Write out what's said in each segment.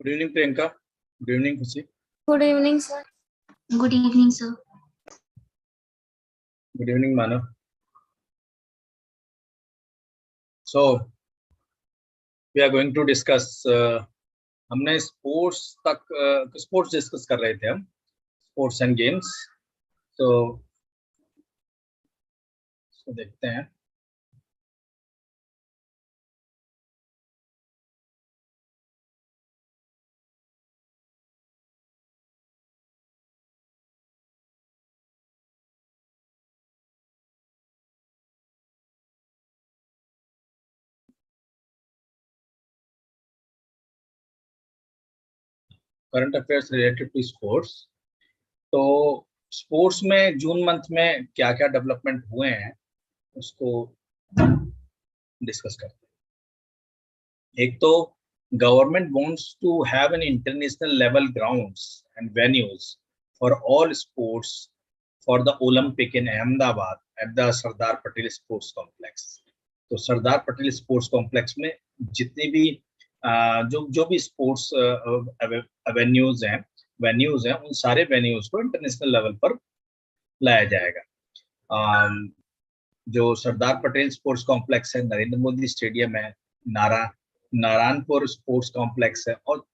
Good evening Priyanka. Good evening Khushi. Good evening sir. Good evening sir. Good evening Manav. So we are going to discuss, हमने sports तक sports discuss कर रहे थे हम, sports and games. तो देखते हैं। Current affairs related to sports. तो स्पोर्ट्स में जून मंथ में क्या क्या डेवलपमेंट हुए हैं उसको डिस्कस करते हैं। एक तो government wants to have an international level grounds and venues for all sports for the Olympic in Ahmedabad at the Sardar Patel sports complex. तो सरदार पटेल स्पोर्ट्स कॉम्प्लेक्स में जितनी भी जो भी स्पोर्ट्स वेन्यूज हैं उन सारे वेन्यूज को इंटरनेशनल लेवल पर लाया जाएगा। जो सरदार पटेल स्पोर्ट्स कॉम्प्लेक्स है, नरेंद्र मोदी स्टेडियम है, नारायणपुर स्पोर्ट्स कॉम्प्लेक्स है और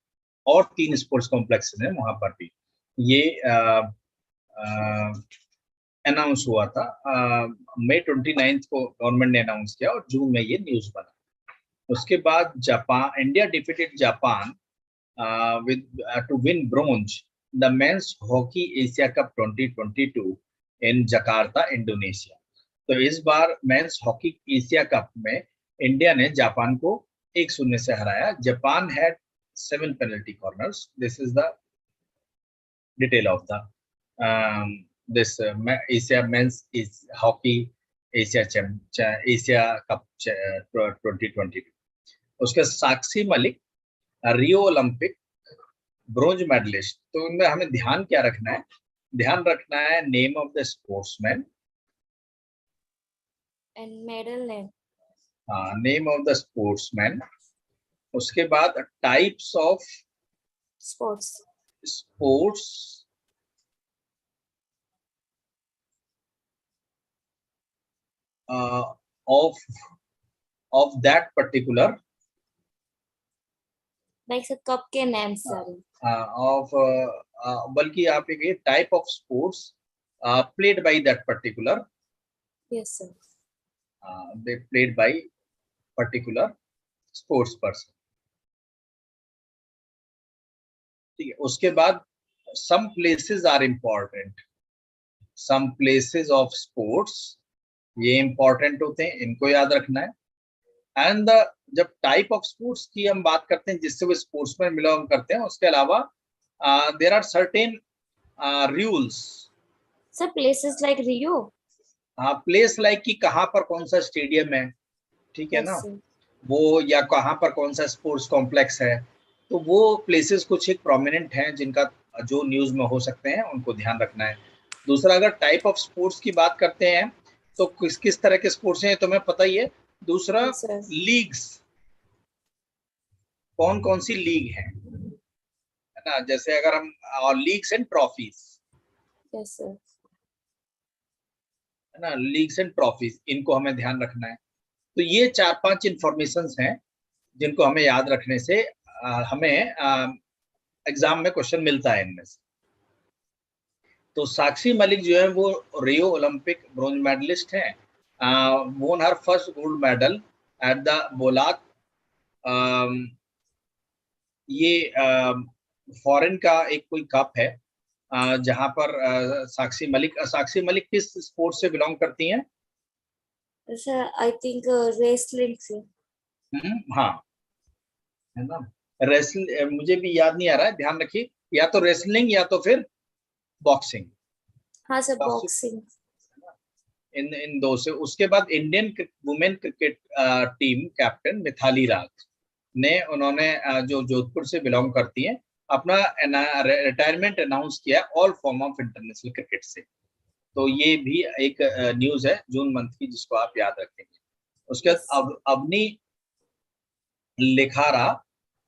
3 स्पोर्ट्स कॉम्प्लेक्स हैं वहां पर भी। ये अनाउंस हुआ था मई 29 को गवर्नमेंट ने अनाउंस किया और जून में ये न्यूज बना। उसके बाद Japan, India defeated Japan with to win bronze the men's hockey Asia Cup 2022 in Jakarta, Indonesia. तो इस बार मेंस हॉकी एशिया कप में इंडिया ने जापान को 1-0 से हराया। Japan had 7 penalty corners. This is the detail of the this Asia men's is hockey Asia cup 2022। उसके Sakshi Malik Rio Olympic bronze medallist. तो इनमें हमें ध्यान क्या रखना है? ध्यान रखना है name of the sportsman and medal name. हाँ, नेम ऑफ द स्पोर्ट्समैन। उसके बाद types of sports of that particular like cup के नेम सारे ऑफ बल्कि आप ये type of sports played by that particular. Yes sir. they played by particular sports person। ठीक है। उसके बाद some places are important, some places of sports, ये important होते हैं, इनको याद रखना है। एंड जब टाइप ऑफ स्पोर्ट्स की हम बात करते हैं जिससे वो स्पोर्ट्स में बिलोंग करते हैं, उसके अलावा there are certain rules. Sir places like Rio. हाँ, प्लेस लाइक कि कहाँ पर कौन सा स्टेडियम है, ठीक है ना, वो या कहाँ पर कौन सा स्पोर्ट्स कॉम्प्लेक्स है। तो वो प्लेसेस कुछ एक प्रोमिनेंट हैं जिनका जो न्यूज में हो सकते हैं, उनको ध्यान रखना है। दूसरा, अगर टाइप ऑफ स्पोर्ट्स की बात करते हैं तो किस किस तरह के स्पोर्ट्स हैं तुम्हें पता ही है। दूसरा, लीग्स, कौन कौन सी लीग है ना, जैसे अगर हम और leagues and trophies, yes sir, है ना, लीग्स एंड ट्रॉफीज, इनको हमें ध्यान रखना है। तो ये 4-5 इंफॉर्मेशंस हैं जिनको हमें याद रखने से हमें एग्जाम में क्वेश्चन मिलता है इनमें से। तो साक्षी मलिक जो है वो रियो ओलंपिक ब्रोंज मेडलिस्ट हैं। won her first gold medal at the बोलात। ये फॉरेन का एक कोई कप है जहां पर साक्षी मलिक किस स्पोर्ट से बिलोंग करती हैं? सर आई थिंक रेसलिंग से। हाँ, है ना, रेसलिंग मुझे भी याद नहीं आ रहा है, ध्यान रखिए, या तो रेसलिंग या तो फिर बॉक्सिंग। हाँ सर, बॉक्सिंग। इन दो से। उसके बाद Indian women cricket team captain Mithali Raj ने, उन्होंने जो जोधपुर से बिलोंग करती हैं, अपना रिटायरमेंट अनाउंस किया all form of international cricket से। तो ये भी एक न्यूज है जून मंथ की जिसको आप याद रखेंगे। उसके बाद अवनी लेखारा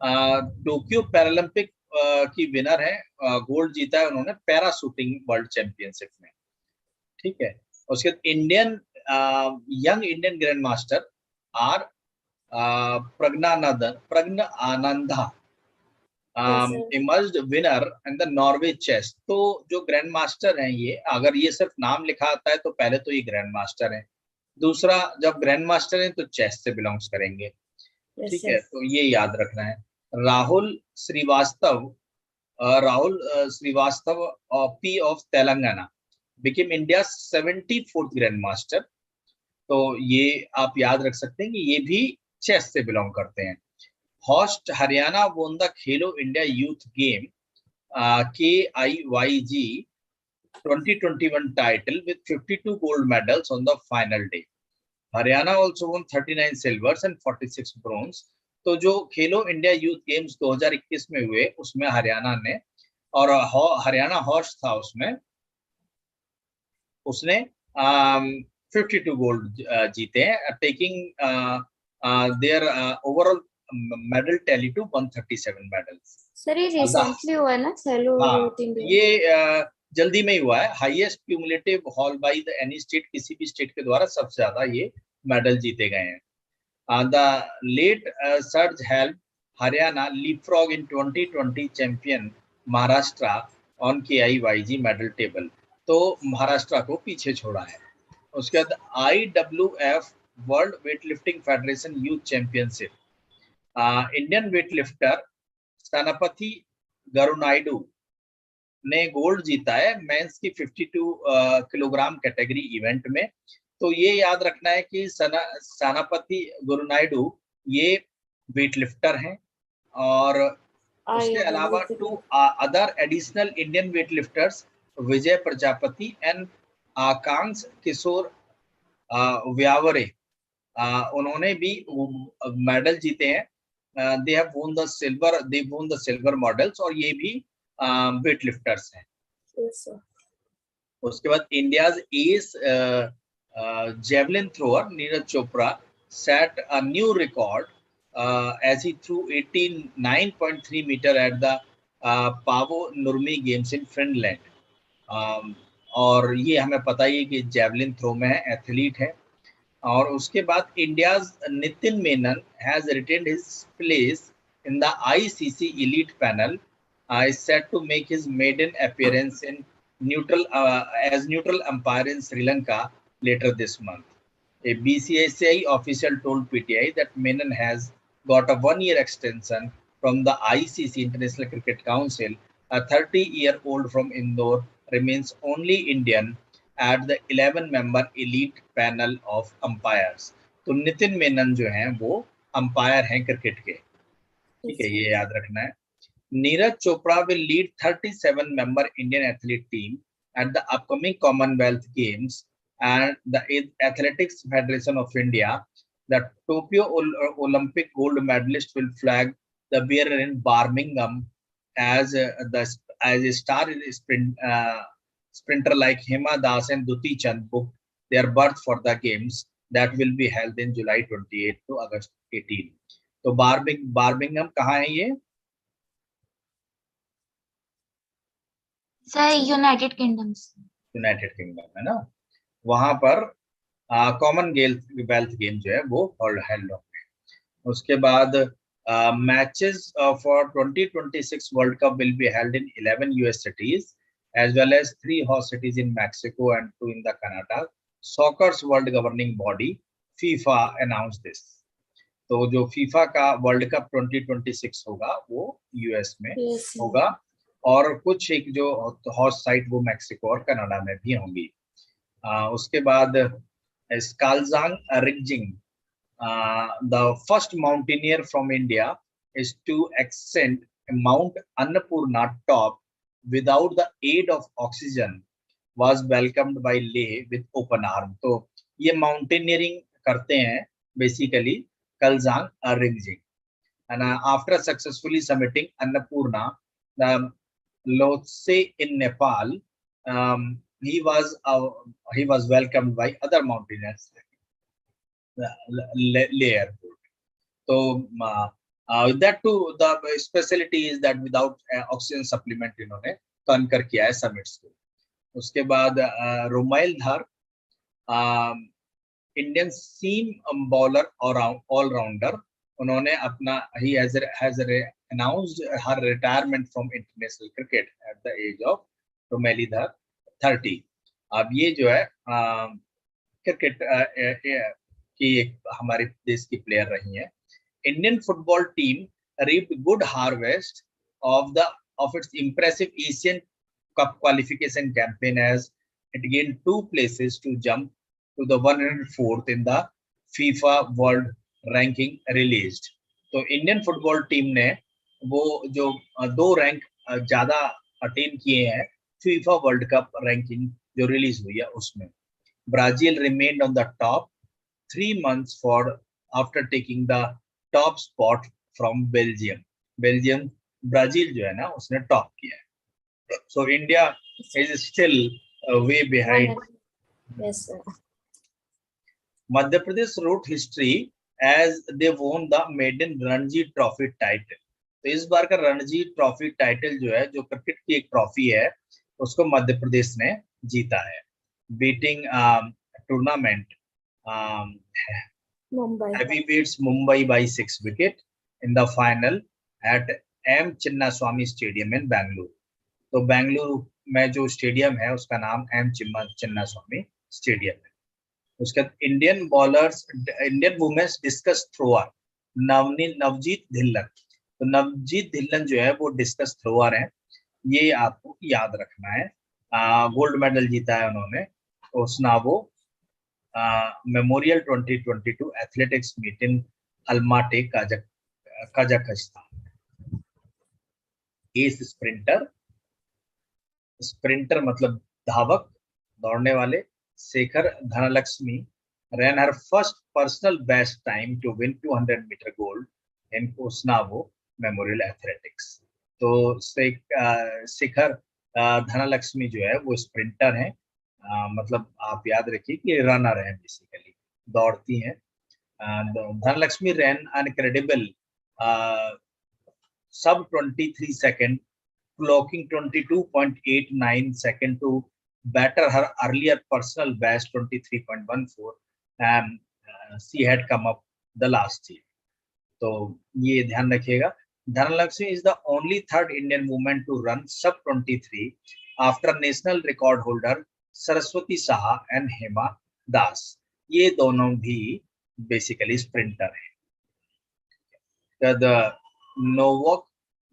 टोक्यो पैरालंपिक की विनर है, गोल्ड जीता है उन्होंने पैरा शूटिंग वर्ल्ड चैंपियनशिप में, ठीक है। उसके बाद Indian young Indian grand master R Praggnanandhaa Yes, sir. Emerged winner in the Norway chess. तो जो ग्रैंड मास्टर हैं ये, अगर ये सिर्फ नाम लिखा आता है तो पहले तो ये ग्रैंड मास्टर है, दूसरा जब ग्रैंड मास्टर है तो चेस से बिलोंग्स करेंगे, Yes, ठीक sir. है। तो ये याद रखना है। Rahul Srivastava, Rahul Srivastava P of Telangana became India 74th grand master. तो ये आप याद रख सकते हैं कि ये भी चेस से बिलोंग करते हैं। Host Haryana won the Khelo India youth game KIYG 2021 title with 52 gold medals on the final day. Haryana also won 39 silvers and 46 bronze. तो जो खेलो इंडिया यूथ गेम्स 2021 में हुए उसमें हरियाणा ने, और हरियाणा हॉर्स था उसमें, उसने 52 गोल्ड जीते हैं, taking their overall medal tally to 137 medals. Sir ये रिसेंटली हुआ है ना खेलो हाँ, यूथ इंडिया? ये जल्दी में ही हुआ है। Highest cumulative hall by the any state, किसी भी स्टेट के द्वारा सबसे ज्यादा ये मेडल जीते गए हैं। The late surge help Haryana leapfrog in 2020 champion Maharashtra on KIYG medal table. तो महाराष्ट्र को पीछे छोड़ा है। उसके बाद IWF world weightlifting federation youth championship, Indian weightlifter Sanapati Gurunaidu ने गोल्ड जीता है मेंस की 52 किलोग्राम कैटेगरी इवेंट में। तो ये याद रखना है कि सनापति गुरुनाइडू ये वेटलिफ्टर हैं, और उसके अलावा 2 other additional Indian weightlifters Vijay Prajapati and Akanksh Kishore Vyavare, उन्होंने भी मेडल जीते हैं। They have won the silver medals, और ये भी वेटलिफ्टर्स हैं। Yes, sir. उसके बाद India's ace javelin thrower Neeraj Chopra set a new record as he threw 89.3 metre at the Paavo Nurmi Games in Finland. और ये हमें पता ही है कि जेवलिन थ्रो में है, एथलीट है। और उसके बाद India's Nitin Menon has retained his place in the ICC elite panel, is set to make his maiden appearance in as neutral umpire in Sri Lanka later this month. A BCCI official told PTI that Menon has got a 1-year extension from the ICC International Cricket Council. A 30-year-old from Indore remains only Indian at the 11-member elite panel of umpires. तो नितिन मेनन जो हैं वो umpire हैं cricket के, ठीक है, ये याद रखना है। Neeraj Chopra will lead 37-member Indian athlete team at the upcoming Commonwealth Games and the Athletics Federation of India. The Tokyo Olympic gold medalist will flag the bearer in Birmingham as a star in sprinter like Hema Das and Duti Chand booked their berth for the games that will be held in July 28 to August 18. तो बार्मिंगम कहाँ है ये? Sir United kingdom. United kingdom है ना, वहां पर Commonwealth game जो है वो हेल्ड होंगे। उसके बाद matches for 2026 world cup will be held in 11 US cities as well as 3 host cities in Mexico and 2 in the Canada. Soccer's world governing body FIFA announced this. तो जो FIFA का world cup 2026 होगा वो US में होगा, और कुछ एक जो हॉस्ट साइट वो मैक्सिको और कनाडा में भी होंगी। उसके बाद Skalzang Rigzin, the first mountaineer from India is to ascend Mount Annapurna top without the aid of oxygen was welcomed by Leh with open arm. तो ये माउंटेनियरिंग करते हैं basically Kalzang Ringjing, and after successfully summiting Annapurna, the Lhotse in Nepal, he was welcomed by other mountaineers. Leh Airport. तो That too, the specialty is that without oxygen supplement इन्होंने conquer किया है summits को. उसके बाद रोमाइल धार, Indian सीम bowler और allrounder, उन्होंने अपना ही has announced her retirement from international cricket at the age of रोमाइल धार 30. अब ये जो है क्रिकेट की एक हमारे देश की प्लेयर रही हैं. Indian football team reaped good harvest of its impressive Asian Cup qualification campaign as it gained 2 places to jump to the 104th in the FIFA World Ranking released. तो इंडियन फुटबॉल टीम ने वो जो 2 rank ज्यादा attain किए हैं FIFA world cup ranking जो release हुई है उसमें. Brazil remained on the top 3 months after taking the top spot from Belgium. Brazil जो है ना उसने टॉप किया है. So India is still way behind. Yes, sir. Madhya Pradesh wrote history as they won the maiden Ranji Trophy title. तो इस बार का रणजी ट्रॉफी टाइटल जो है, जो क्रिकेट की एक ट्रॉफी है, उसको मध्य प्रदेश ने जीता है. Beating tournament heavyweights Mumbai by 6 wickets in the final at M Chinnaswamy Stadium in Bangalore. तो बेंगलुरु में जो स्टेडियम है उसका नाम एम चिन्नास्वामी स्टेडियम है. उसके बाद Indian women's discus thrower Navjeet Dhillon. तो नवजीत धिल्लन जो है वो डिस्कस थ्रोअर है, ये आपको याद रखना है. गोल्ड मेडल जीता है उन्होंने Kosanov memorial 2022 athletics meet in Almaty Kazakhstan. Ace sprinter मतलब धावक, दौड़ने वाले, Shekhar Dhanlaxmi ran her first personal best time to win 200 meter gold in Osnavo Memorial Athletics. तो शेखर धनलक्ष्मी जो है वो स्प्रिंटर हैं, मतलब आप याद रखिए कि रनर है, बेसिकली दौड़ती हैं. Dhanlaxmi ran an incredible sub 23 second, clocking 22.89 second to better her earlier personal best 23.14, and she had come up the last year. तो ये ध्यान रखिएगा. Dhanalakshmi is the only third Indian woman to run sub 23 after national record holder Saraswati Saha and Hema दास. ये दोनों भी basically sprinter हैं. The Novak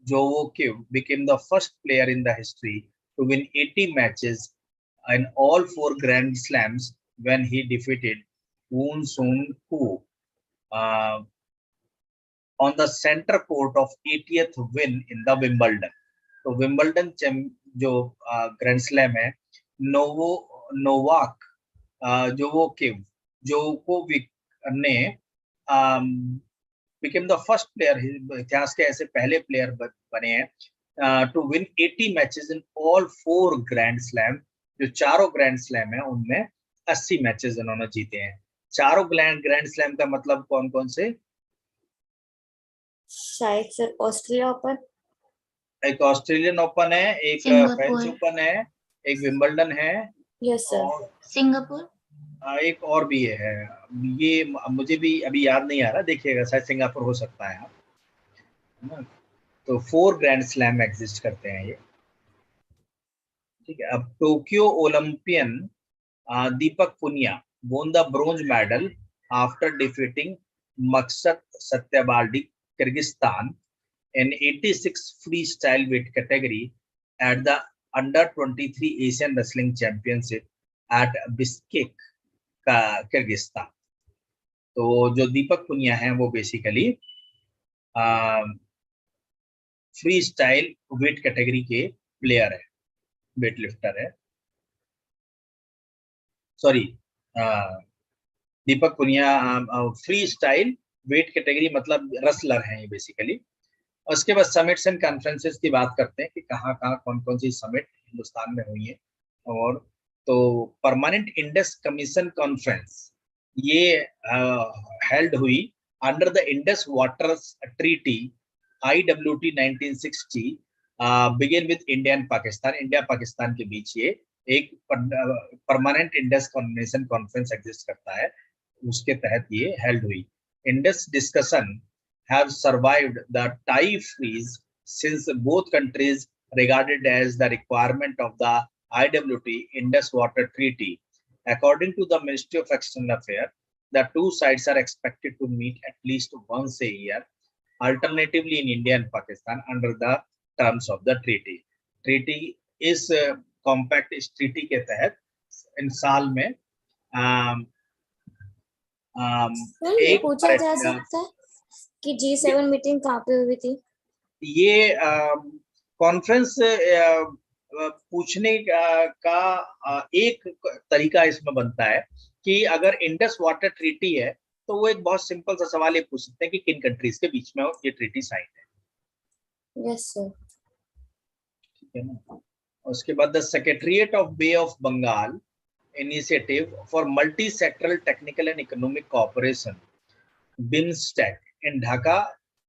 Djokovic became the first player in the history to win 80 matches in all 4 Grand Slams when he defeated Woon Soon Koo on the center court of 80th win in the Wimbledon. तो Wimbledon जो grand slam है, Novak Djokovic ने became the first player, इतिहास के ऐसे पहले player बने हैं to win 80 matches in all 4 grand slam. जो चारों ग्रैंड स्लैम है उनमें 80 मैचेस उन्होंने जीते हैं. चारों ग्रैंड स्लैम का मतलब कौन कौन से? शायद सर ऑस्ट्रेलिया ओपन, एक ऑस्ट्रेलियन ओपन है, एक फ्रेंच ओपन है, एक विंबलडन है. Yes sir. सिंगापुर, एक और भी है, ये मुझे भी अभी याद नहीं आ रहा, देखिएगा शायद सिंगापुर हो सकता है. आप तो 4 ग्रैंड स्लैम एग्जिस्ट करते हैं ये. ठीक है. अब Tokyo Olympian Deepak Punia won the bronze medal after defeating Maksat Satyabaldi Kyrgyzstan in 86 freestyle weight category at the under 23 Asian Wrestling Championship at Bishkek, Kyrgyzstan. तो जो दीपक पुनिया हैं वो basically freestyle weight category के प्लेयर है, weightlifter है. Sorry, Deepak Punia freestyle weight category मतलब wrestler हैं ये बेसिकली. उसके बाद समिट्स एंड कॉन्फ्रेंसेस की बात करते हैं कि कहाँ कौन कौन सी समिट हिंदुस्तान में हुई है. और तो परमानेंट इंडेक्स कमीशन कॉन्फ्रेंस ये हेल्ड हुई under the Indus Waters Treaty, IWT 1960, begin with India and Pakistan. India Pakistan के बीच ये एक permanent Indus convention conference exist करता है, उसके तहत ये हेल्ड हुई. Indus discussion have survived the tie freeze since both countries regarded as the requirement of the IWT Indus Water Treaty. According to the Ministry of External Affairs, the two sides are expected to meet at least once a year, alternatively in India and Pakistan under the terms of the treaty. Treaty is compact. इस treaty के तहत इन साल में ये पूछा जा सकता है कि G7 मीटिंग कहाँ पे हुई थी? ये कॉन्फ्रेंस पूछने का एक तरीका इसमें बनता है कि अगर इंडस वाटर ट्रीटी है तो वो एक बहुत सिंपल सा सवाल ये पूछ सकते हैं कि किन कंट्रीज के बीच में ये ट्रीटी साइन है. Yes sir. ठीक है ना. उसके बाद the secretariat of Bay of Bengal initiative for multi sectoral technical and economic cooperation BIMSTEC in Dhaka,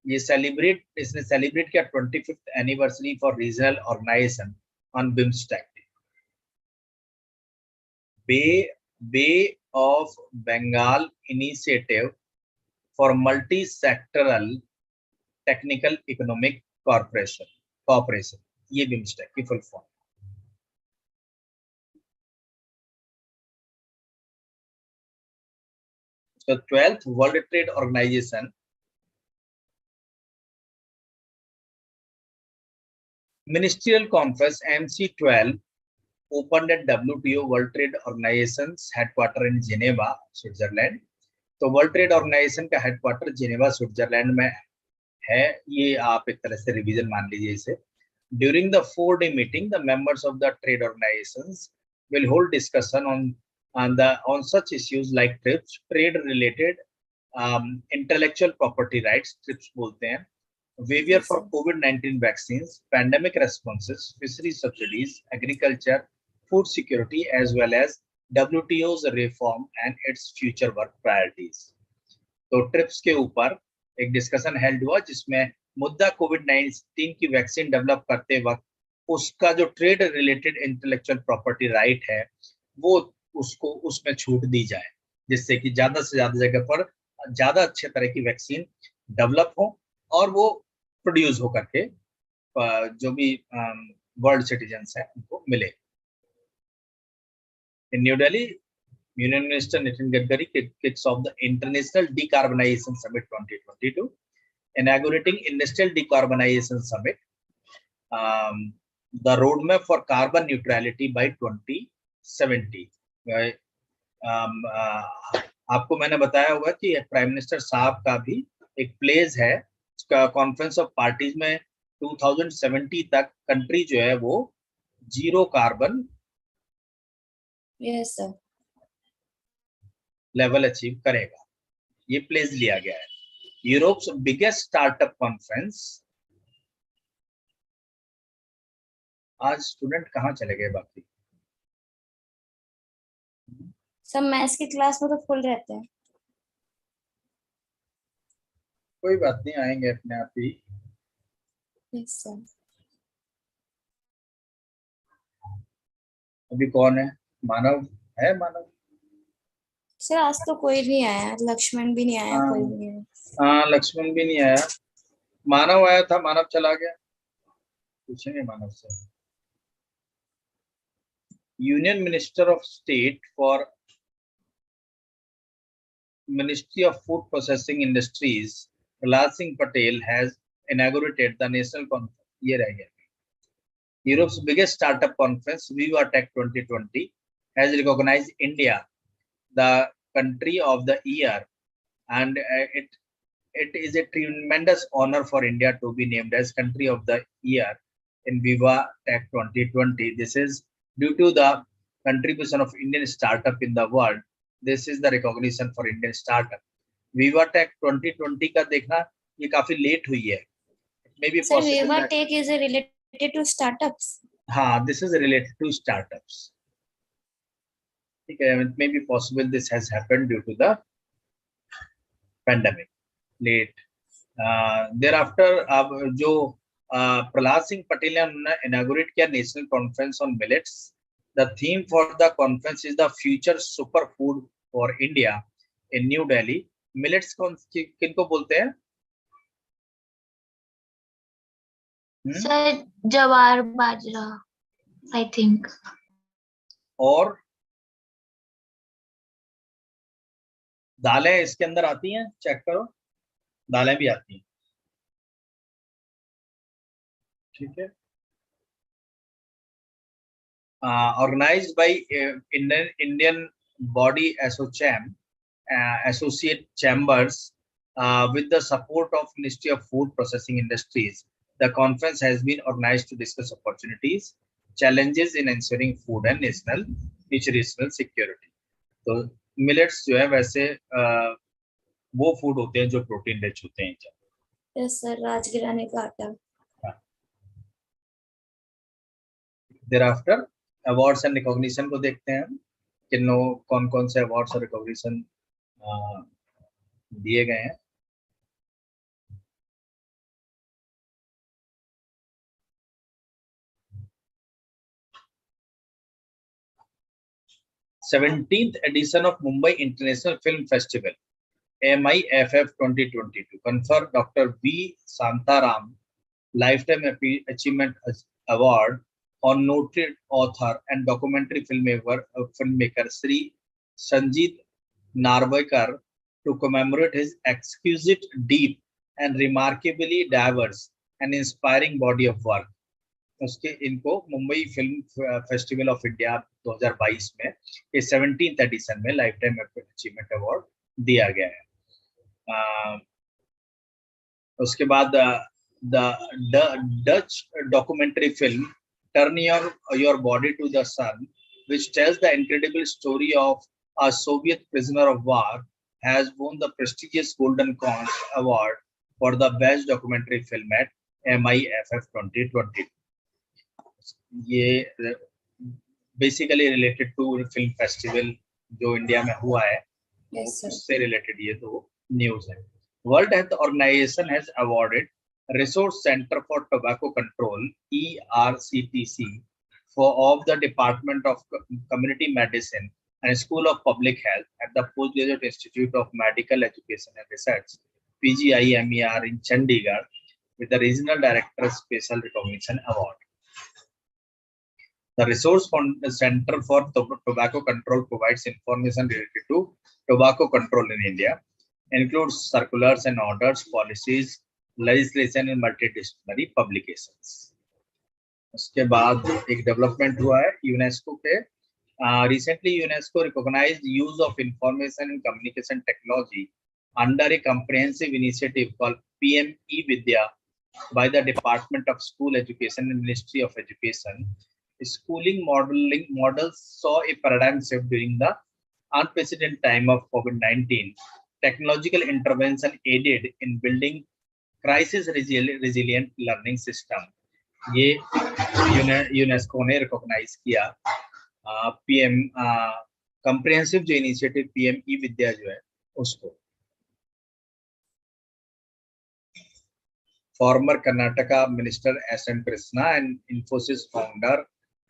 ये इसने सेलिब्रेट किया 25th anniversary for regional organisation on BIMSTEC. Bay of Bengal initiative for multi sectoral technical economic corporation, ये BIMSTEC की full form. So 12th World Trade Organization Ministerial Conference MC12 opened at WTO World Trade Organization's headquarter in Geneva, Switzerland. तो world trade organisation का headquarter Geneva Switzerland में है. ये आप एक तरह से रिवीजन मान लीजिए इसे. During the 4-day meeting, the members of the trade organizations will hold discussion on such issues like TRIPS, trade related intellectual property rights, TRIPS बोलते हैं, waiver for COVID-19 vaccines, pandemic responses, fishery subsidies, agriculture, food security, as well as WTO's reform and its future work priorities. तो trips के ऊपर एक discussion held हुआ जिसमें मुद्दा कोविड-19 की वैक्सीन डेवलप करते वक्त उसका जो trade related intellectual property right है वो उसको उसमें छूट दी जाए, जिससे कि ज्यादा से ज्यादा जगह पर ज्यादा अच्छे तरह की वैक्सीन डेवलप हो और वो प्रोड्यूस हो करके जो भी वर्ल्ड सिटीजन्स हैं उनको मिले. In New Delhi, Union Minister Nitin Gadkari kicks off the International Decarbonization Summit 2022, inaugurating Industrial Decarbonization Summit, the roadmap for carbon neutrality by 2070. आपको मैंने बताया होगा कि प्राइम मिनिस्टर साहब का भी एक प्लेस है, उसका कॉन्फ्रेंस ऑफ पार्टीज में 2070 तक कंट्री जो है वो जीरो कार्बन लेवल अचीव करेगा. ये प्लेस लिया गया है. Europe's biggest startup conference. आज स्टूडेंट कहाँ चले गए बाकी? सब मैथ्स की क्लास में तो फुल रहते हैं. कोई बात नहीं, आएंगे अपने आप ही. Yes sir. अभी कौन है? मानव है? मानव सर आज तो कोई नहीं आया, लक्ष्मण भी नहीं आया, कोई भी नहीं आया. हाँ, लक्ष्मण भी नहीं आया. मानव आया था, मानव चला गया. पूछेंगे मानव से. Union minister of state for Ministry of Food Processing Industries, Prahlad Singh Patel has inaugurated the national conference. ये रह गया. Europe's biggest startup conference, Viva Tech 2020, has recognized India the country of the year, and it is a tremendous honor for India to be named as country of the year in Viva Tech 2020. This is due to the contribution of Indian startup in the world. This is the recognition for Indian startup. Viva Tech 2020 का देखना ये काफी late हुई है. Maybe Sir, Viva Tech is related to startups. हाँ, this is related to startups. ठीक है, it may be possible this has happened due to the pandemic. late. Thereafter, जो प्रहलाद सिंह पटेल ने उन्होंने inaugurate किया national conference on millets. The theme for the conference is the future superfood for India in New Delhi. Millets किनको बोलते हैं? Sir जवार बाजरा I think. और दालें इसके अंदर आती हैं, चेक करो, दालें भी आती हैं, ठीक है। Organized by Indian body associate chambers with the support of Ministry of Food Processing Industries. The conference has been organized to discuss opportunities, challenges in ensuring food and national nutritional security. तो millets जो है वैसे वो food होते हैं जो protein rich होते हैं। यस सर, राजगिराने का आटा। Thereafter अवार्ड्स एंड रिकॉग्निशन को देखते हैं किन्नो कौन कौन से अवार्ड्स और रिकॉग्निशन दिए गए हैं। Seventeenth edition of Mumbai International Film Festival MIFF 2022 conferred Dr. V. Santaram Lifetime Achievement Award on noted author and documentary filmmaker Sri Sanjeet Narvekar to commemorate his exquisite, deep, and remarkably diverse and inspiring body of work. उसके इनको Mumbai film festival of India 2022 में ये 17th addition में life time achievement award दिया गया है। उसके बाद the Dutch documentary film turn your body to the sun which tells the incredible story of a Soviet prisoner of war has won the prestigious Golden Conch Award for the best documentary film at MIFF 2020. ये basically related to film festival जो India में हुआ है, उससे रिलेटेड ये दो news है। World Health Organization has awarded resource centre for tobacco control ERCTC for of the Department of Community Medicine and School of Public Health at the Postgraduate Institute of Medical Education and Research PGIMER in Chandigarh with the Regional Director Special Recognition Award. The Resource Center for Tobacco Control provides information related to tobacco control in India, includes circulars and orders, policies, legislation and multidisciplinary publications. उसके बाद एक development हुआ है UNESCO पे। Recently UNESCO recognised use of information and communication technology under a comprehensive initiative called PM E-Vidya by the Department of School Education and Ministry of Education. Schooling models saw a paradigm shift during the unprecedented time of COVID-19. Technological intervention aided in building crisis resilient learning system. ये UNESCO ने recognise किया PM comprehensive जो initiative PM E-Vidya जो है उसको। Farmer Karnataka minister SM Krishna and Infosys founder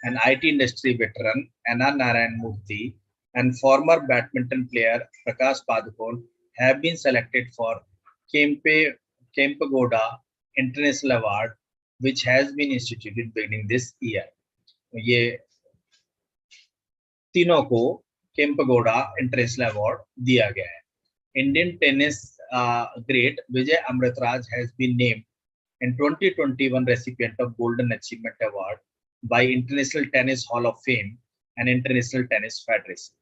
and IT industry veteran Anna Narayan Murthy and former badminton player Prakash Padukone have been selected for Kempegowda International Award, which has been instituted beginning this year. ये तीनों को Kempegowda international award दिया गया है। Indian tennis great Vijay Amritraj has been named in 2021 recipient of Golden Achievement Award by International Tennis Hall of Fame and International Tennis Federation.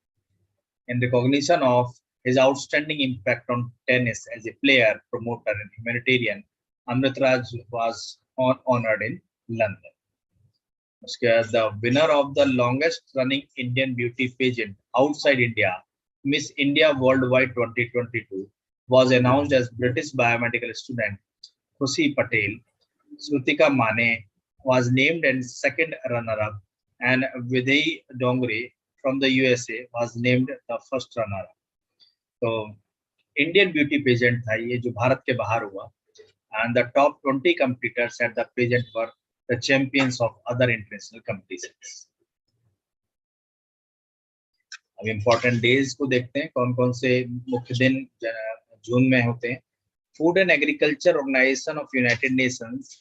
In recognition of his outstanding impact on tennis as a player, promoter, and humanitarian, Amritraj was honored in London. The winner of the longest running Indian beauty pageant outside India, Miss India Worldwide 2022, was announced as British biomedical student Khushi Patel. Srutika Mane was named as second runner-up, and Vidhi Dongre from the USA was named the first runner-up. So, Indian beauty pageant था ये, जो भारत के बाहर हुआ, and the top 20 competitors at the pageant were the champions of other international competitions. अब important days को देखते हैं, कौन कौन से मुख्य दिन जून में होते हैं। Food and Agriculture Organization of United Nations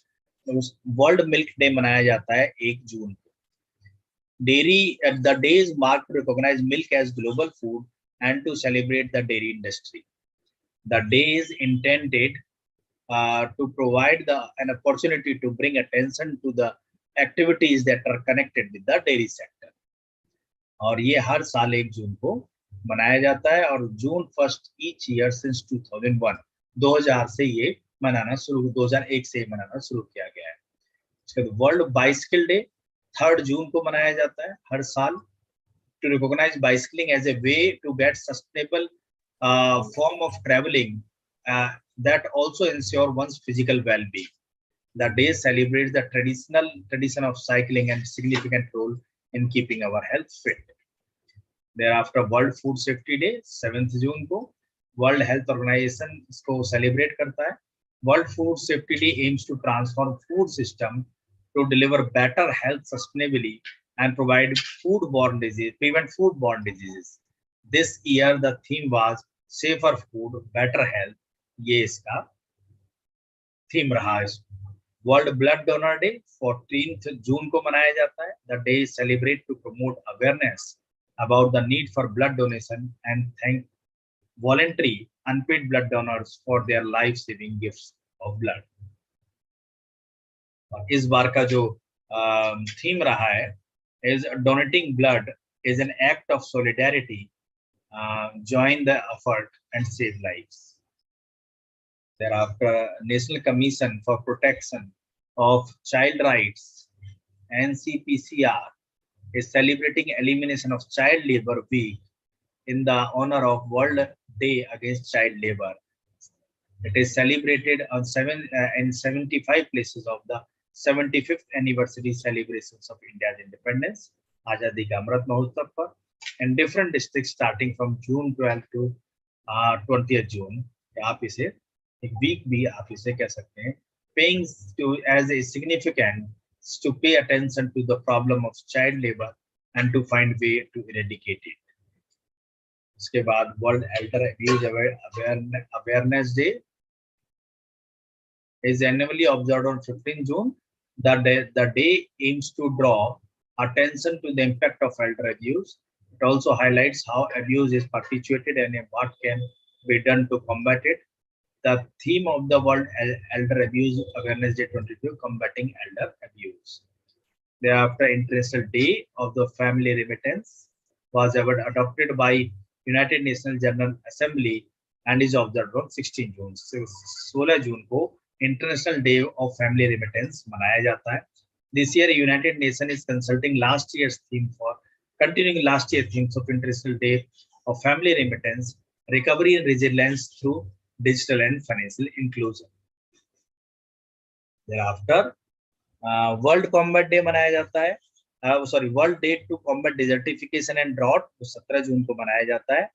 World Milk Day मनाया जाता है 1 जून को। Dairy the days mark to recognise milk as global food and to celebrate the dairy industry. The day is intended to provide an opportunity to bring attention to the activities that are connected with the dairy sector. और ये हर साल 1 June को मनाया जाता है, और जून 1 each year since 2001, 2000 से ये मनाना शुरू, 2001 से मनाना शुरू किया गया है। उसके बाद वर्ल्ड बाइसिकल डे 3 जून को मनाया जाता है हर साल, to recognize bicycling as a way to get sustainable form of traveling that also ensure one's physical well-being. The day celebrates the tradition of cycling and significant role in keeping our health fit. Thereafter, World Food Safety Day 7 जून को World Health Organization इसको celebrate करता है। World Food Safety Day aims to transform food system to deliver better health sustainably and prevent foodborne diseases. This year, the theme was safer food, better health. ये इसका theme रहा है। World Blood Donor Day 14 June को मनाया जाता है। The day is celebrate to promote awareness about the need for blood donation and thank voluntary unpaid blood donors for their life saving gifts of blood. इस बार का जो theme रहा है is donating blood is an act of solidarity, join the effort and save lives. Thereafter, National Commission for Protection of Child Rights (NCPCR) is celebrating elimination of child labor week in the honor of World Day Against Child Labor. It is celebrated on in 75 places of the 75th anniversary celebrations of India's independence, Azadi ka Amrit Mahotsav par, in different districts starting from June 12 to 20th June. आप इसे एक week भी आप इसे कह सकते हैं, paying to as a significant to pay attention to the problem of child labor and to find way to eradicate it. उसके बाद world Elder abuse awareness day is annually observed on 15 June. The day aims to draw attention to the impact of elder abuse. It also highlights how abuse is perpetuated and what can be done to combat it. The theme of the World Elder Abuse Awareness Day 22, combating elder abuse. Thereafter, International Day of the Family Remittance was adopted by United Nations General Assembly and is observed on 16 June. 16 जून को International Day of Family Remittance मनाया जाता है। This year, United Nations is consulting continuing last year's themes of International Day of Family Remittance, recovery and resilience through digital and financial inclusion. Thereafter, World Combat Day मनाया जाता है, World Day to Combat Desertification and Drought 17 जून को मनाया जाता है।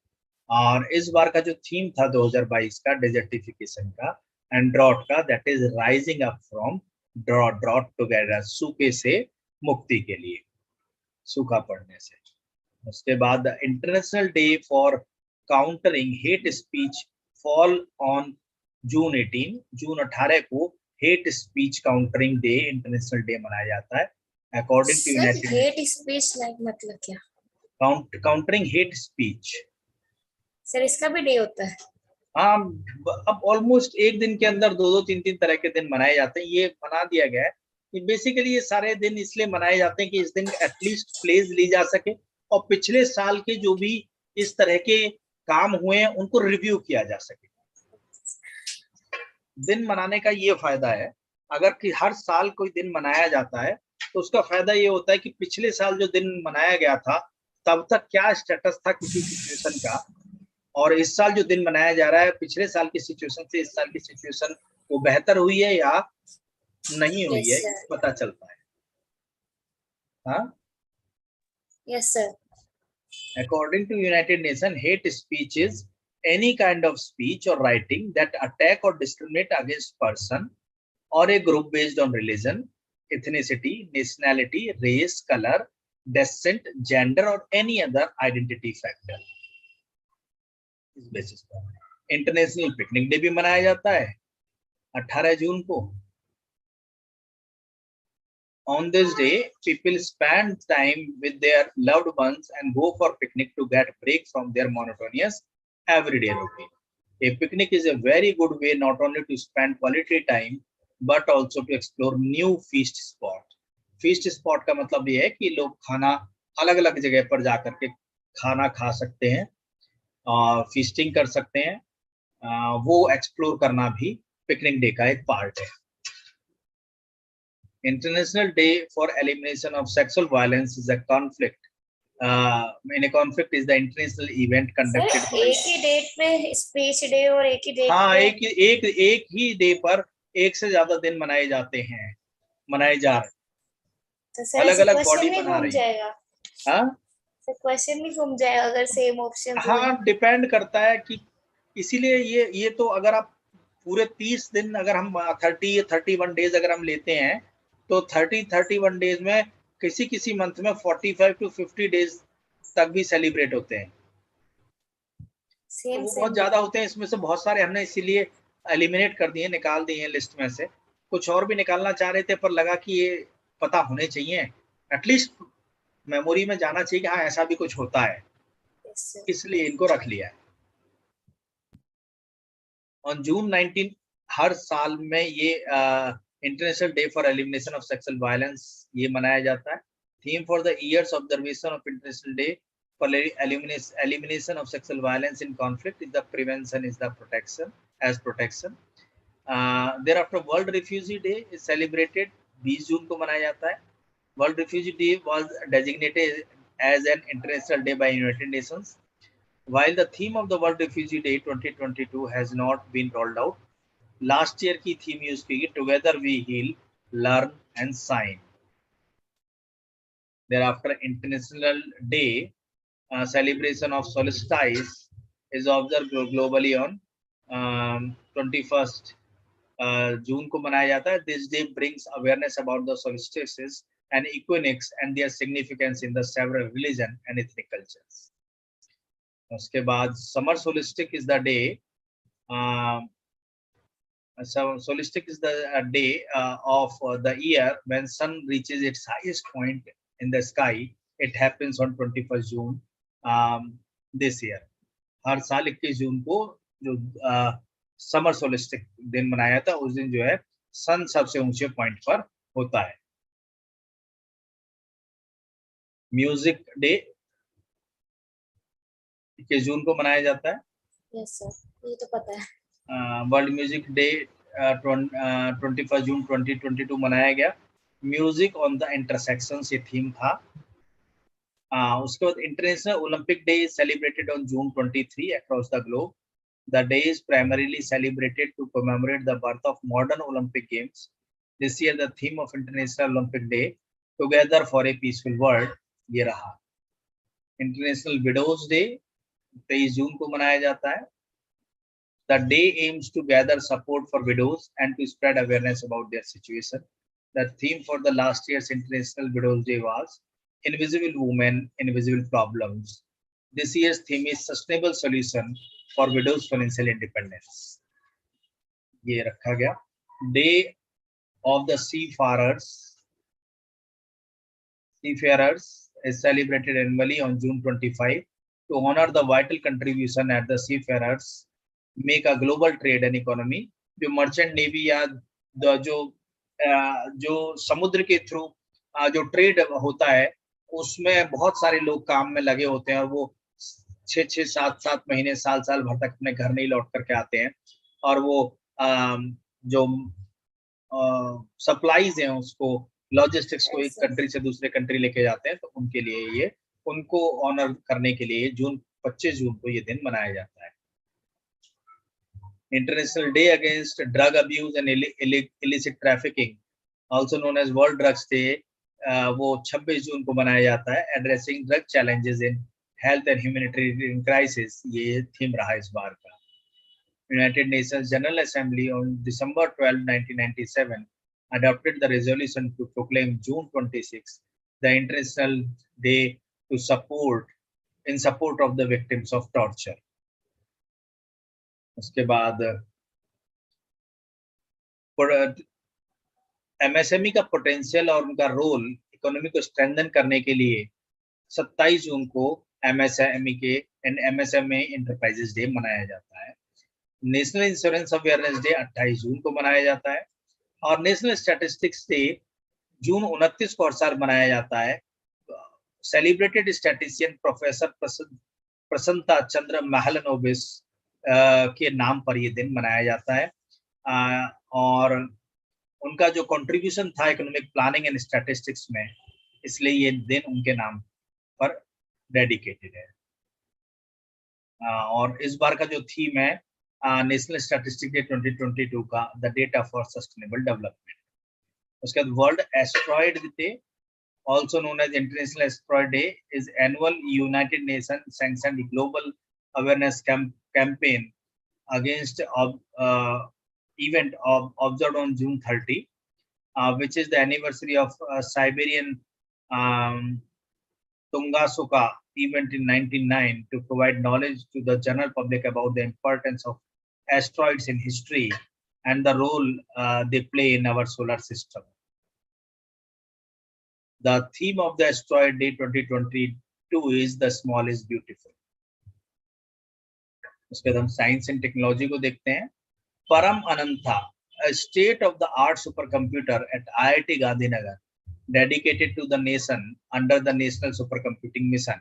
और इस बार का जो थीम था 2022 का डेजर्टिफिकेशन का एंड ड्रॉट का, that is rising up from drought together, सूखे से मुक्ति के लिए, सूखा पड़ने से। उसके बाद International Day for Countering Hate Speech fall on June 18 को hate speech countering day, international day मनाया जाता है। According to United hate speech like मतलब क्या? Countering Hate speech. सर इसका भी डे होता है? हाँ, अब ऑलमोस्ट एक दिन के अंदर 2-2, 3-3 तरह के दिन मनाए जाते हैं। ये बना दिया गया है कि बेसिकली ये सारे दिन इसलिए मनाए जाते हैं कि इस दिन एटलीस्ट प्लेज ली जा सके और पिछले साल के जो भी इस तरह के काम हुए हैं उनको रिव्यू किया जा सके। दिन मनाने का ये फायदा है, अगर कि हर साल कोई दिन मनाया जाता है तो उसका फायदा ये होता है कि पिछले साल जो दिन मनाया गया था तब तक क्या स्टेटस था किसी सिचुएशन का, और इस साल जो दिन मनाया जा रहा है पिछले साल की सिचुएशन से इस साल की सिचुएशन वो बेहतर हुई है या नहीं हुई है, पता चलता है। हाँ, yes sir. According to United Nations, hate speech is any kind of speech or writing that attack or discriminate against person or a group based on religion, ethnicity, nationality, race, color, descent, gender or any other identity factor. इस basis पर international picnic day भी मनाया जाता है 18 जून को. On this day, people spend time with their loved ones and go for picnic to get break from their monotonous everyday routine. A picnic is a very good way not only to spend quality time but also to explore new feast spot. Feast spot का मतलब ये है कि लोग खाना अलग अलग जगह पर जाकर के खाना खा सकते हैं, फीस्टिंग कर सकते हैं. वो एक्सप्लोर करना भी पिकनिक डे का एक पार्ट है. International Day for Elimination of Sexual Violence is a conflict. In a conflict is the international event conducted. Sir एक ही डेट पे स्पीच डे और एक ही डेट हाँ, पे एक ही डे पर एक से ज्यादा दिन मनाए जाते हैं, मनाए जा रहे. तो सर अलग अलग बॉडी नहीं बना घूम रही है. जाएगा. हाँ, सर क्वेश्चन नहीं घूम जाएगा अगर सेम ऑप्शन. हाँ, डिपेंड करता है कि इसीलिए ये तो अगर आप पूरे 30 दिन अगर हम 31 डेज अगर हम लेते हैं तो 31 डेज में किसी मंथ में 45 to 50 डेज तक भी सेलिब्रेट होते हैं. तो वो बहुत ज्यादा होते हैं. इसमें से बहुत सारे हमने इसीलिए एलिमिनेट कर दिए, निकाल दिए लिस्ट में से. कुछ और भी निकालना चाह रहे थे पर लगा कि ये पता होने चाहिए, एटलीस्ट मेमोरी में जाना चाहिए कि हाँ ऐसा भी कुछ होता है, इसलिए इनको रख लिया है. ऑन जून 19 हर साल में ये International Day for Elimination of Sexual Violence ये मनाया जाता है. Theme for the year's observation of International Day for Elimination of Sexual Violence in conflict is the prevention is the protection as protection. thereafter World Refugee Day is celebrated 20 June को मनाया जाता है. World Refugee Day was designated as an international day by United Nations. While the theme of the World Refugee Day 2022 has not been rolled out, last year की theme use की गई Together We Heal, Learn and Sign. Thereafter, International Day celebration of solstice is observed globally on 21st June को मनाया जाता है. This day brings awareness about the solstices and equinox and their significance in the several religion and ethnic cultures. उसके बाद summer solstice is the day. Solstice is the day of the year when sun reaches its highest point in the sky. It happens on 21 June this year. हर साल 21 जून को जो summer सोलिस्टिक दिन मनाया था, उस दिन जो है सन सबसे ऊंचे पॉइंट पर होता है. म्यूजिक डे 21 जून को मनाया जाता है. यस सर, ये तो पता है. वर्ल्ड म्यूजिक डे 21 जून 2022 मनाया गया. म्यूजिक ऑन द इंटरसेक्शंस ये थीम था. उसके बाद International Olympic Day celebrated on June 23 across the globe. The day is primarily celebrated to commemorate the birth of modern Olympic Games. This year the theme of International Olympic Day together for a peaceful world ये रहा. International widows day 23 जून को मनाया जाता है. The day aims to gather support for widows and to spread awareness about their situation. The theme for the last year's International Widows Day was Invisible Women, Invisible Problems. This year's theme is Sustainable Solution for Widows' Financial Independence. ये रखा गया. Day of the Seafarers is celebrated annually on June 25 to honor the vital contribution at the seafarers make a global trade and economy. जो merchant navy या जो समुद्र के through जो trade होता है उसमें बहुत सारे लोग काम में लगे होते हैं और वो 6-6, 7-7 महीने साल भर तक अपने घर नहीं लौट करके आते हैं और वो जो सप्लाईज हैं उसको लॉजिस्टिक्स को एक कंट्री से दूसरे कंट्री लेके जाते हैं. तो उनके लिए ये उनको ऑनर करने के लिए 25 जून को ये दिन मनाया जाता है. International Day Against Drug Abuse and Illicit Trafficking also known as World Drugs Day वो 26 जून को मनाया जाता है. Addressing drug challenges in health and humanitarian crisis, ये थीम रहा इस बार का। United Nations General Assembly on December 12, 1997 adopted the resolution to proclaim June 26 the International Day to in support of the victims of torture. उसके बाद MSME का potential और उनका रोल इकोनॉमी को स्ट्रेंथन करने के लिए 27 जून को MSME के MSME इंटरप्राइजेस डे मनाया जाता है। नेशनल इंश्योरेंस अवेयरनेस डे 28 जून को मनाया जाता है और नेशनल स्टैटिस्टिक्स डे जून 29 को हर साल मनाया जाता है। सेलिब्रेटेड स्टैटिस्टिशियन प्रोफेसर प्रसन्नता चंद्र महलनोबिस के नाम पर ये दिन मनाया जाता है और उनका जो कंट्रीब्यूशन था इकोनॉमिक प्लानिंग एंड स्टैटिस्टिक्स में, इसलिए ये दिन उनके नाम पर डेडिकेटेड है। और इस बार का जो थीम है नेशनल स्टैटिस्टिक्स डे 2022 का, the data for sustainable development. उसके बाद world asteroid day, also known as International Asteroid Day, is annual United Nations sanctioned global awareness campaign against event observed on June 30, which is the anniversary of Siberian Tunguska event in 1909 to provide knowledge to the general public about the importance of asteroids in history and the role they play in our solar system. The theme of the Asteroid Day 2022 is the small is beautiful. उसके बाद हम science and technology को देखते हैं। परम अनंता, a state of the art supercomputer at IIT Gandhinagar, dedicated to the nation under the National Supercomputing Mission.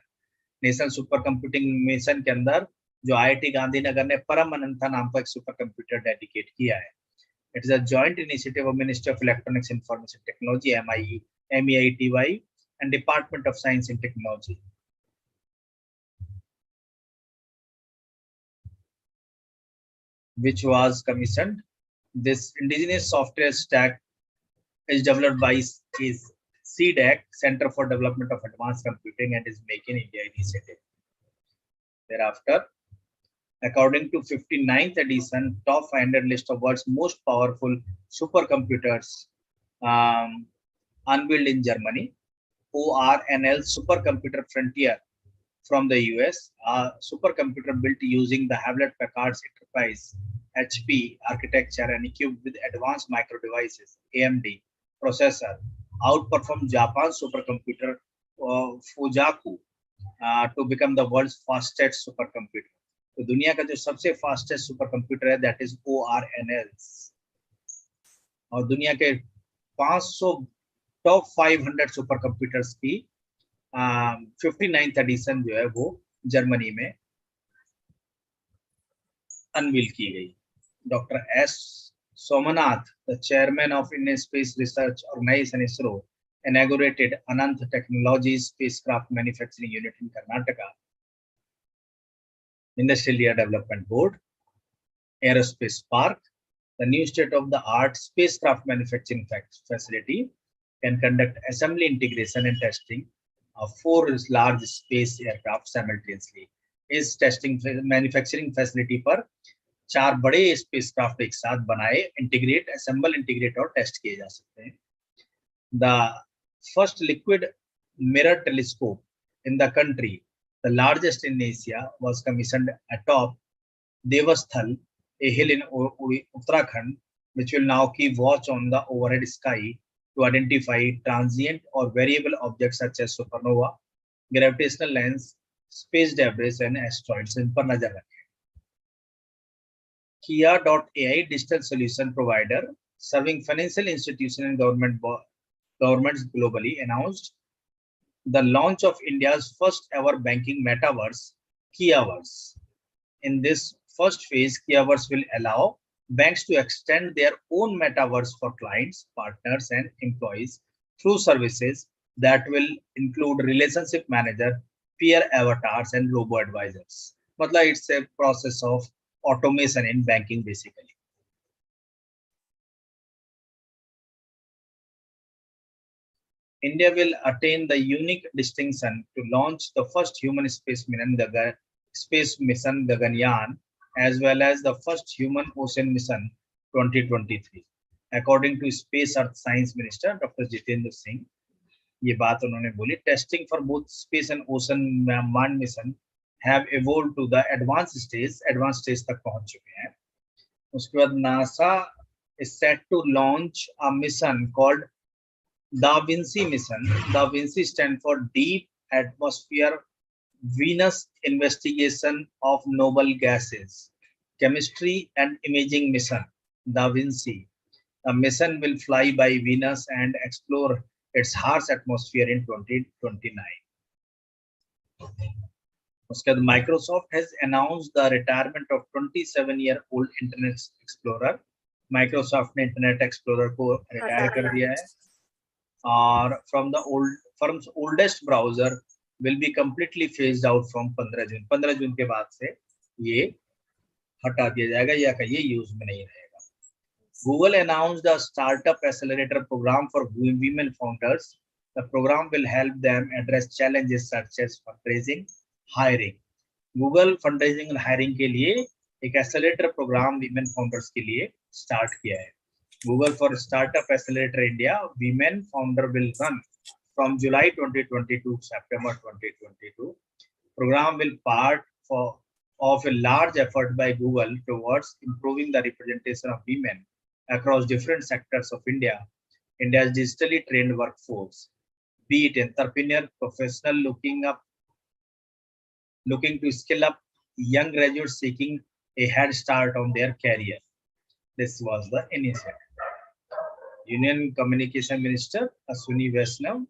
National super computing mission के अंदर जो IIT गांधीनगर ने परम अनंता नाम का एक सुपर कंप्यूटर डेडिकेट किया है। It is a joint initiative of Ministry of Electronics Information Technology MEITY and Department of Science and Technology. Which was commissioned. This indigenous software stack is developed by CDAC, Center for Development of Advanced Computing, and is Make in India initiative. Thereafter, according to 59th edition top 500 list of world's most powerful supercomputers unveiled in Germany, ORNL supercomputer frontier from the US, a supercomputer built using the Hewlett-Packard's Enterprise HP architecture and equipped with advanced micro devices AMD processor, outperformed Japan's supercomputer Fujaku to become the world's fastest supercomputer. तो दुनिया का जो सबसे fastest super computer है that is ORNL, और दुनिया के 500 top 500 super computers की 59th एडिशन जो है वो जर्मनी में अनवील की गई। Doctor S. Somanath, the chairman of Indian Space Research Organisation ISRO, inaugurated Anant Technology spacecraft manufacturing unit in Karnataka. Industrial Area Development Board, Aerospace Park, the new state-of-the-art spacecraft manufacturing facility, can conduct assembly, integration, and testing of 4 large space aircraft simultaneously. इस testing manufacturing facility पर 4 बड़े spacecraft एक साथ बनाए, integrate, assemble, integrate और test किए जा सकते हैं। The first liquid mirror telescope in the country, the largest in Asia, was commissioned atop Devasthal, a hill in Uttarakhand, which will now keep watch on the overhead sky to identify transient or variable objects such as supernova, gravitational lens, space debris, and asteroids. इन पर नजर रखें। Kia.ai, digital solution provider serving financial institutions and governments globally, announced the launch of India's first ever banking metaverse, Kiaverse. In this first phase, Kiaverse will allow banks to extend their own metaverse for clients, partners, and employees through services that will include relationship manager, peer avatars, and robo advisors. Matlab, it's a process of automation in banking basically. India will attain the unique distinction to launch the first human space mission, Gaganyaan, as well as the first human ocean mission 2023. According to Space Earth Science Minister Dr. Jitendra Singh, ये बात उन्होंने बोली. Testing for both space and ocean manned mission have evolved to the advanced stage तक पहुंच चुके हैं. उसके बाद NASA is set to launch a mission called Da Vinci mission. Da Vinci stand for Deep Atmosphere Venus Investigation of Noble Gases, Chemistry and Imaging mission. Da Vinci. The mission will fly by Venus and explore its harsh atmosphere in 2029. उसके बाद Microsoft has announced the retirement of 27-year-old Internet Explorer. Microsoft ने Internet Explorer को retire कर दिया है. और firm's oldest browser will be completely phased out from 15 जून के बाद से ये हटा दिया जाएगा या ये यूज में नहीं रहेगा. Google announced a startup accelerator program for women founders. The program will help them address challenges such as fundraising, hiring. Google fundraising and hiring के लिए एक accelerator program women founders के लिए start किया है. Google for Startup Accelerator India Women Founder will run from July 2020 to September 2022. Program will part of a large effort by Google towards improving the representation of women across different sectors of India's digitally trained workforce, be it entrepreneur, professional looking to skill up, young graduates seeking a head start on their career. This was the initiative. Union Communication Minister Ashwini Vaishnaw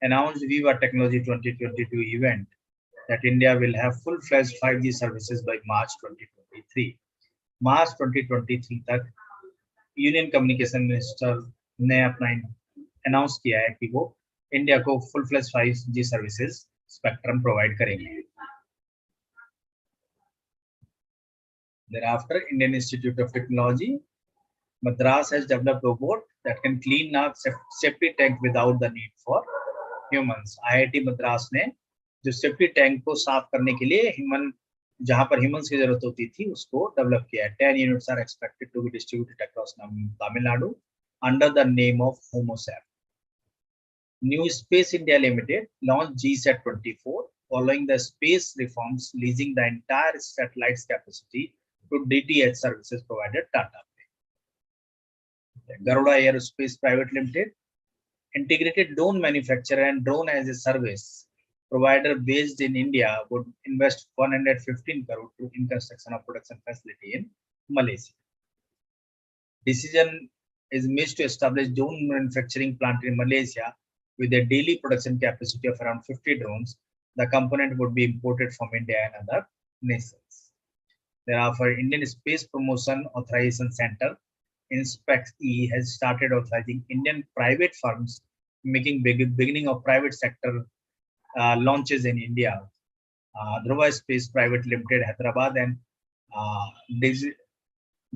announced Viva Technology 2022 event that India will have full-fledged 5G services by March 2023. March 2023 तक union communication minister ने अपना announce किया है कि वो India को full fledge 5G services spectrum provide करेंगे. Thereafter, Indian Institute of Technology, Madras has developed a robot that can clean a safety tank without the need for humans. IIT Madras ने जो safety tank को साफ करने के लिए जहां पर ह्यूमंस की जरूरत होती थी उसको डेवलप किया है. 10 units are expected to be distributed across Tamil Nadu under the name of HomoSAP. New Space India Limited launched GSAT-24 following the space reforms, leasing the entire satellite's capacity to DTH services provider Tata. Garuda Aerospace Private Limited, integrated drone manufacturer and drone as a service provider based in India, would invest 115 crore in construction of production facility in Malaysia. Decision is made to establish drone manufacturing plant in Malaysia with a daily production capacity of around 50 drones. The component would be imported from India and other nations. Thereafter, Indian Space Promotion Authorization Center, INSPEC-E, has started authorizing Indian private firms, making beginning of private sector launches in India. Dhruva Space Private Limited, Hyderabad, and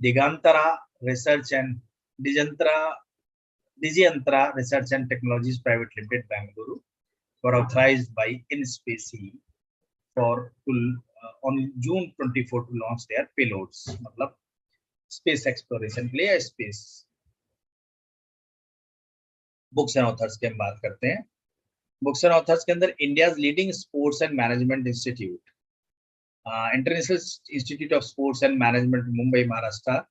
Digantara Research and Digiantra Research and Technologies Private Limited, Bangalore, were authorized by INSPEC-E on June 24 to launch their payloads. मतलब space exploration के लिए space. Books and authors के हम बात करते हैं. Books and authors के अंदर India's leading sports and management institute, International Institute of Sports and Management, Mumbai, Maharashtra,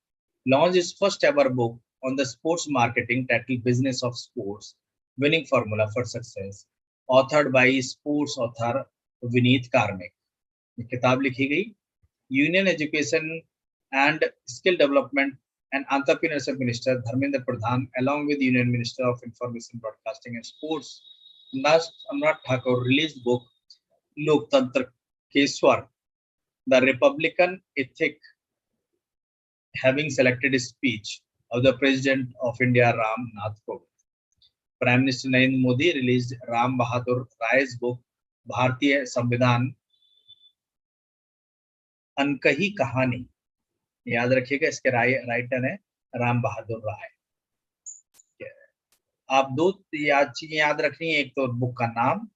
launched its first ever book on the sports marketing titled Business of Sports, Winning Formula for Success, authored by sports author Vineet Karmik. ये किताब लिखी गई. Union Education and Skill Development and Entrepreneurship Minister Dharmendra Pradhan, along with Union Minister of Information, Broadcasting and Sports Amrat Thakur, released book Loktantra Ke Swar, the Republican Ethic, having selected a speech of the President of India, Ram Nath Kovind. Prime Minister Narendra Modi released Ram Bahadur Rai's book Bharatiya Samvidhan अनकही कहानी. याद रखिएगा, इसके writer है राम बहादुर राय. आप दो चीजें याद रखनी है, एक तो बुक का नाम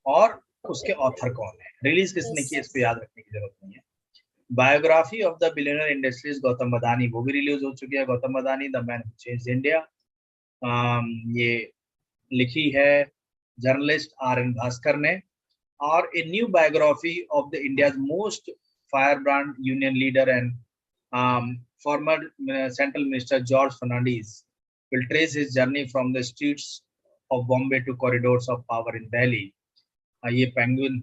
और उसके ऑथर कौन है, रिलीज किसने की इसको याद रखने की जरूरत नहीं है। Biography of the billionaire industries Gautam Adani, वो भी रिलीज हो चुकी है, Gautam Adani the man who changed India, ये लिखी है जर्नलिस्ट R.N. भास्कर ने। और a new biography of the India's most firebrand union leader and former central minister George Fernandes will trace his journey from the streets of Bombay to corridors of power in Delhi. ये Penguin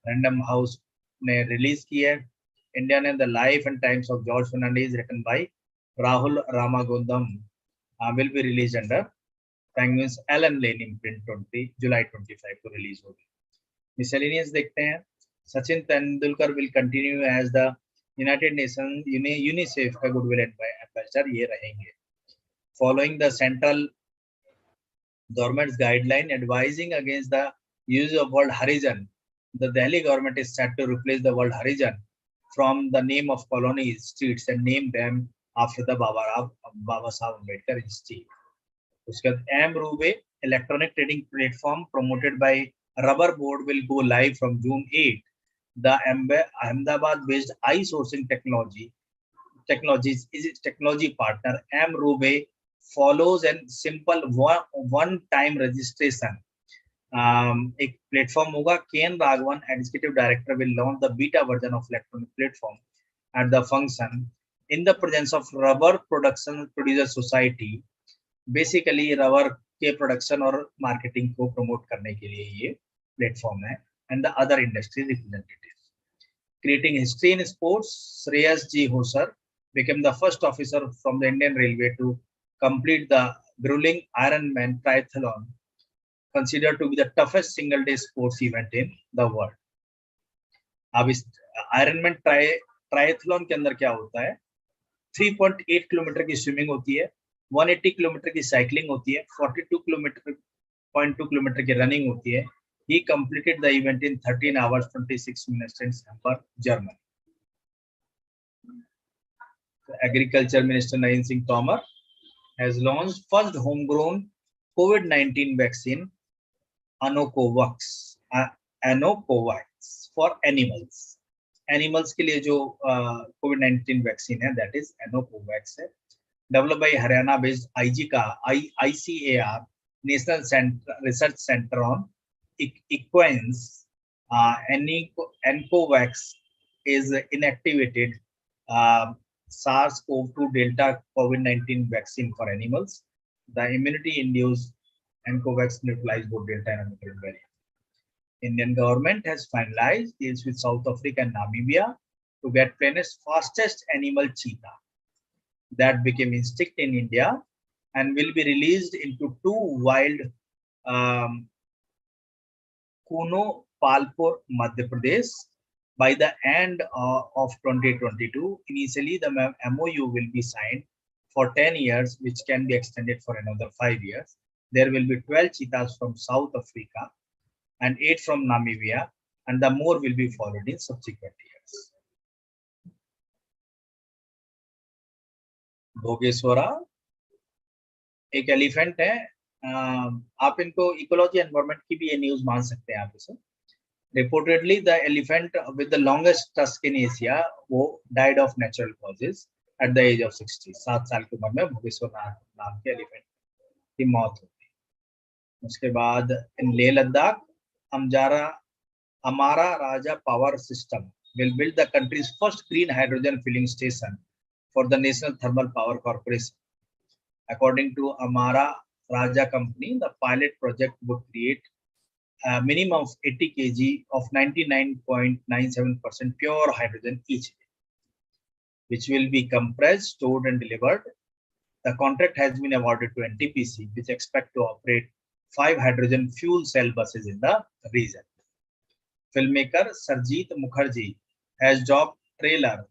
Random House ने release की है। India ने the life and times of George Fernandes written by Rahul Ramagundam will be release under Penguin's Allen Lane print 20 जुलाई 25 को release होगी। Miscellaneous देखते हैं। Sachin Tendulkar will continue as the United Nation UNICEF का गुडविल एम्बेसडर, ये रहेंगे। Following the central government's guideline advising against the use of word Harijan, the Delhi government is set to replace the word Harijan from the name of colonies, streets and name them after the Baba Saheb Ambedkar Institute. उसके बाद M-Rube electronic trading platform promoted by Rubber Board will go live from June 8. The Ahmedabad-based eye-sourcing technologies is its technology partner. M-Rube follows and simple one-time registration. एक platform होगा। K N Raghavan executive director will launch the beta version of electronic platform at the function in the presence of rubber producer society. Basically rubber के production और marketing को promote करने के लिए ये platform है। And the other industry representatives creating history in sports, Shreyas G Hosur became the first officer from the Indian Railway to complete the grueling Ironman triathlon, considered to be the toughest single-day sports event in the world. अब इस Ironman triathlon के अंदर क्या होता है? 3.8 kilometre की swimming होती है, 180 किलोमीटर की साइकिलिंग होती है, 42 किलोमीटर की रनिंग होती है। He completed the event in 13 hours 26 minutes in Hamburg, Germany. Agriculture Minister Narendra Singh Tomar has launched first homegrown COVID-19 vaccine, Anocovax for animals. Animals के लिए जो COVID-19 वैक्सीन है, that is Anocovax है, developed by Haryana-based ICAR National Research Center on Equines. Anocovax is inactivated SARS-CoV-2 Delta COVID-19 vaccine for animals. The immunity-induced Anocovax neutralizes both Delta and Omicron variant. Indian government has finalized deals with South Africa and Namibia to get planet's fastest animal cheetah that became extinct in India and will be released into two wild Kuno Palpur, Madhya Pradesh by the end of 2022. Initially, the MOU will be signed for 10 years, which can be extended for another 5 years. There will be 12 cheetahs from South Africa and 8 from Namibia, and the more will be followed in subsequent years. भोगेश्वरा एक elephant है, आप इनको ecology environment की भी ये news मान सकते हैं आप इसे। Reportedly, the elephant with the longest tusk in Asia वो died of natural causes at the age of 60. 7 साल की उम्र में भोगेश्वर नाम के एलिफेंट की मौत होती। उसके बाद in Leh Ladakh Amara Raja Power System will build the country's first green hydrogen filling station for the National Thermal Power Corporation. According to Amara Raja Company, the pilot project would create a minimum of 80 kg of 99.97% pure hydrogen each day, which will be compressed, stored and delivered. The contract has been awarded to NTPC, which expect to operate 5 hydrogen fuel cell buses in the region. Filmmaker Sarjeet Mukherjee has dropped trailer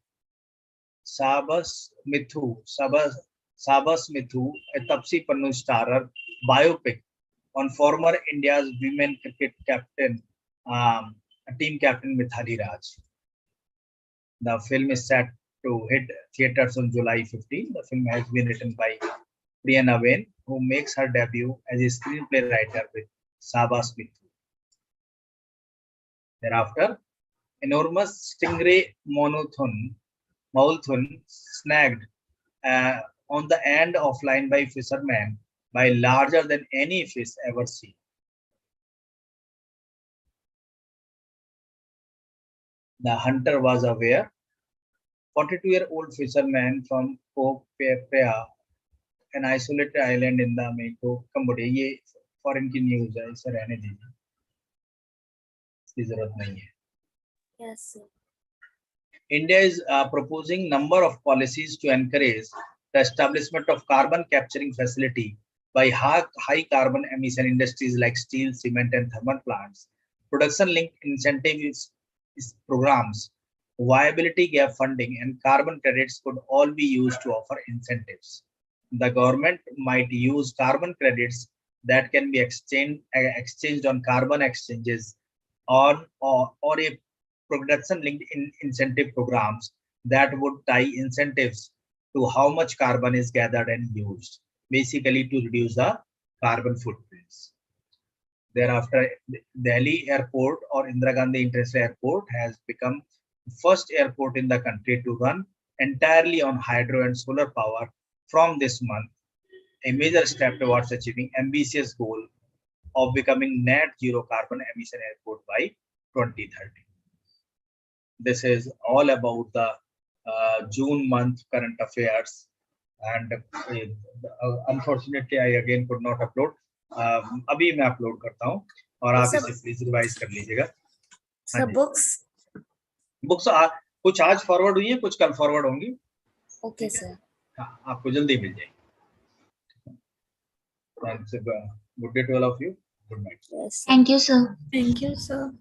Sabas Mithu, a Tapsi Pannu starrer biopic on former India's women cricket captain, team captain Mithali Raj. The film is set to hit theaters on July 15. The film has been written by Priya Naveen who makes her debut as a screenplay writer with Sabas Mithu. Thereafter, enormous stingray Maulthun snagged on the end of line by fishermen by larger than any fish ever seen. The hunter was aware. 42-year-old fisherman from Kopepea, an isolated island in the Meko, Cambodia. ये foreign की news है, इसे रहने दीजिए, इसकी जरूरत नहीं है. Yes, sir. India is proposing number of policies to encourage the establishment of carbon capturing facility by high carbon emission industries like steel, cement, and thermal plants. Production linked incentives programs, viability gap funding, and carbon credits could all be used to offer incentives. The government might use carbon credits that can be exchanged on carbon exchanges or a production linked incentive programs that would tie incentives to how much carbon is gathered and used, basically to reduce the carbon footprints. Thereafter, Delhi Airport or Indira Gandhi International Airport has become the first airport in the country to run entirely on hydro and solar power from this month, a major step towards achieving ambitious goal of becoming net zero carbon emission airport by 2030. This is all about the June month current affairs, and unfortunately I again could not upload. अभी मैं upload करता हूँ और आप इसे please revise कर लीजिएगा. सब बुक्स कुछ आज फॉरवर्ड हुई है, कुछ कल फॉरवर्ड होंगी. Okay sir. हाँ, आपको जल्दी मिल जाएगी. Thanks. Good day to all of you. Good night. Yes. Thank you, sir. Thank you, sir.